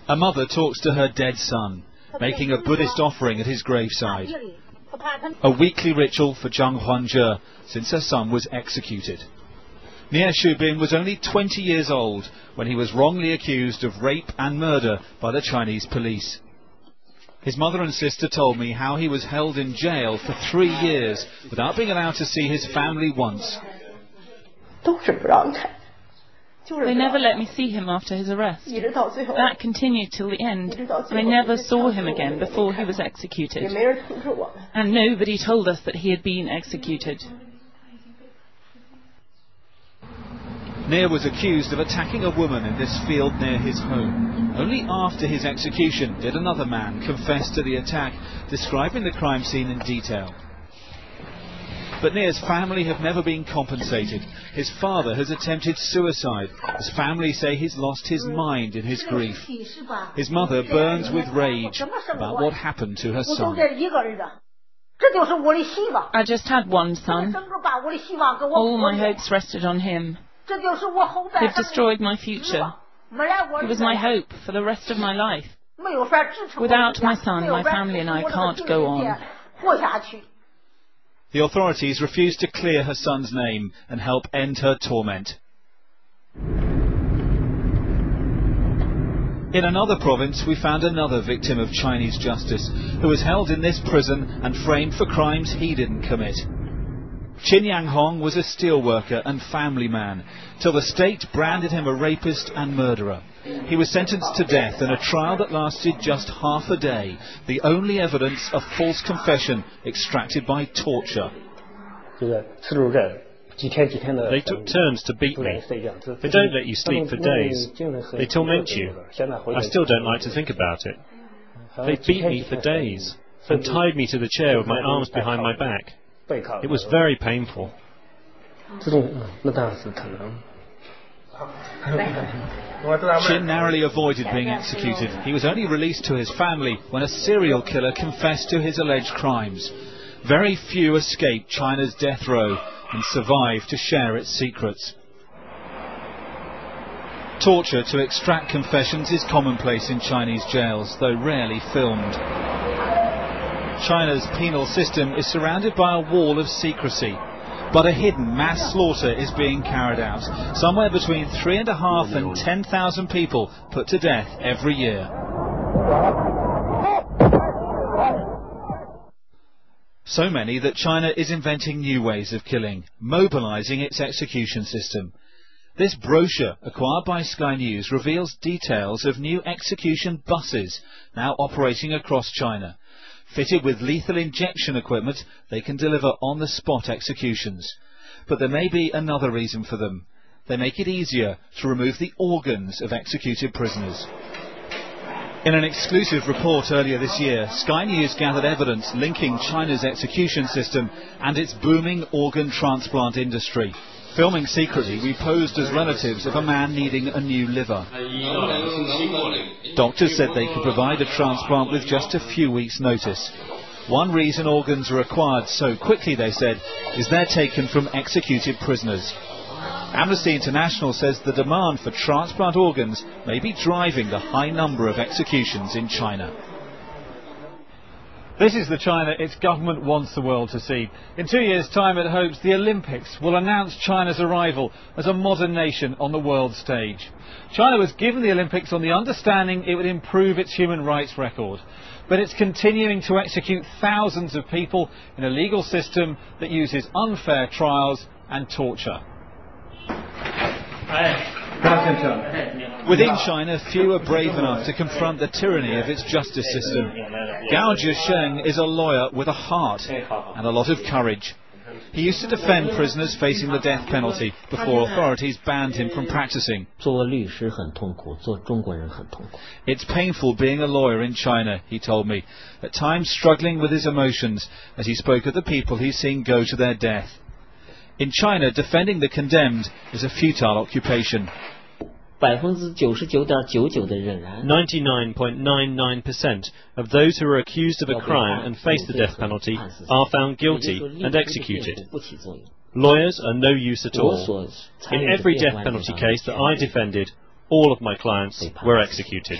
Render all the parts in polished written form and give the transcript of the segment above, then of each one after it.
A mother talks to her dead son, making a Buddhist offering at his graveside. A weekly ritual for Zhang Huanzhe since her son was executed. Nie Shubin was only 20 years old when he was wrongly accused of rape and murder by the Chinese police. His mother and sister told me how he was held in jail for 3 years without being allowed to see his family once. They never let me see him after his arrest. That continued till the end. I never saw him again before he was executed. And nobody told us that he had been executed. Nie was accused of attacking a woman in this field near his home. Only after his execution did another man confess to the attack, describing the crime scene in detail. But Nie's family have never been compensated. His father has attempted suicide. His family say he's lost his mind in his grief. His mother burns with rage about what happened to her son. I just had one son. All my hopes rested on him. They've destroyed my future. He was my hope for the rest of my life. Without my son, my family and I can't go on. The authorities refused to clear her son's name and help end her torment. In another province, we found another victim of Chinese justice, who was held in this prison and framed for crimes he didn't commit. Qin Yanghong was a steelworker and family man, till the state branded him a rapist and murderer. He was sentenced to death in a trial that lasted just half a day, the only evidence of false confession extracted by torture. They took turns to beat me. They don't let you sleep for days. They torment you. I still don't like to think about it. They beat me for days and tied me to the chair with my arms behind my back. It was very painful. Qin narrowly avoided being executed. He was only released to his family when a serial killer confessed to his alleged crimes. Very few escape China's death row and survive to share its secrets. Torture to extract confessions is commonplace in Chinese jails, though rarely filmed. China's penal system is surrounded by a wall of secrecy, but a hidden mass slaughter is being carried out. Somewhere between 3,500 and 10,000 people put to death every year. So many that China is inventing new ways of killing, mobilizing its execution system. This brochure, acquired by Sky News, reveals details of new execution buses now operating across China. Fitted with lethal injection equipment, they can deliver on-the-spot executions. But there may be another reason for them. They make it easier to remove the organs of executed prisoners. In an exclusive report earlier this year, Sky News gathered evidence linking China's execution system and its booming organ transplant industry. Filming secretly, we posed as relatives of a man needing a new liver. Doctors said they could provide a transplant with just a few weeks' notice. One reason organs are acquired so quickly, they said, is they're taken from executed prisoners. Amnesty International says the demand for transplant organs may be driving the high number of executions in China. This is the China its government wants the world to see. In 2 years' time, it hopes the Olympics will announce China's arrival as a modern nation on the world stage. China was given the Olympics on the understanding it would improve its human rights record. But it's continuing to execute thousands of people in a legal system that uses unfair trials and torture. Within China, few are brave enough to confront the tyranny of its justice system. Gao Zhisheng is a lawyer with a heart and a lot of courage. He used to defend prisoners facing the death penalty before authorities banned him from practicing. It's painful being a lawyer in China, he told me, at times struggling with his emotions as he spoke of the people he's seen go to their death. In China, defending the condemned is a futile occupation. 99.99% of those who are accused of a crime and face the death penalty are found guilty and executed. Lawyers are no use at all. In every death penalty case that I defended, all of my clients were executed.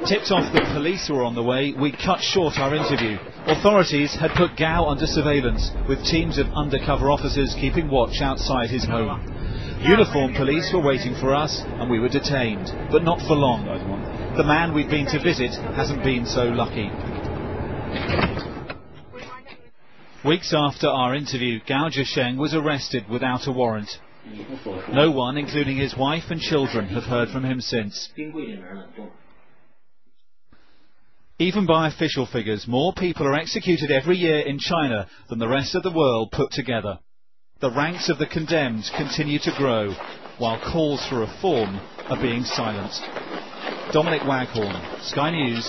Tipped off that police were on the way, we cut short our interview. Authorities had put Gao under surveillance, with teams of undercover officers keeping watch outside his home. Uniformed police were waiting for us, and we were detained, but not for long. The man we'd been to visit hasn't been so lucky. Weeks after our interview, Gao Zhisheng was arrested without a warrant. No one, including his wife and children, have heard from him since. Even by official figures, more people are executed every year in China than the rest of the world put together. The ranks of the condemned continue to grow, while calls for reform are being silenced. Dominic Waghorn, Sky News,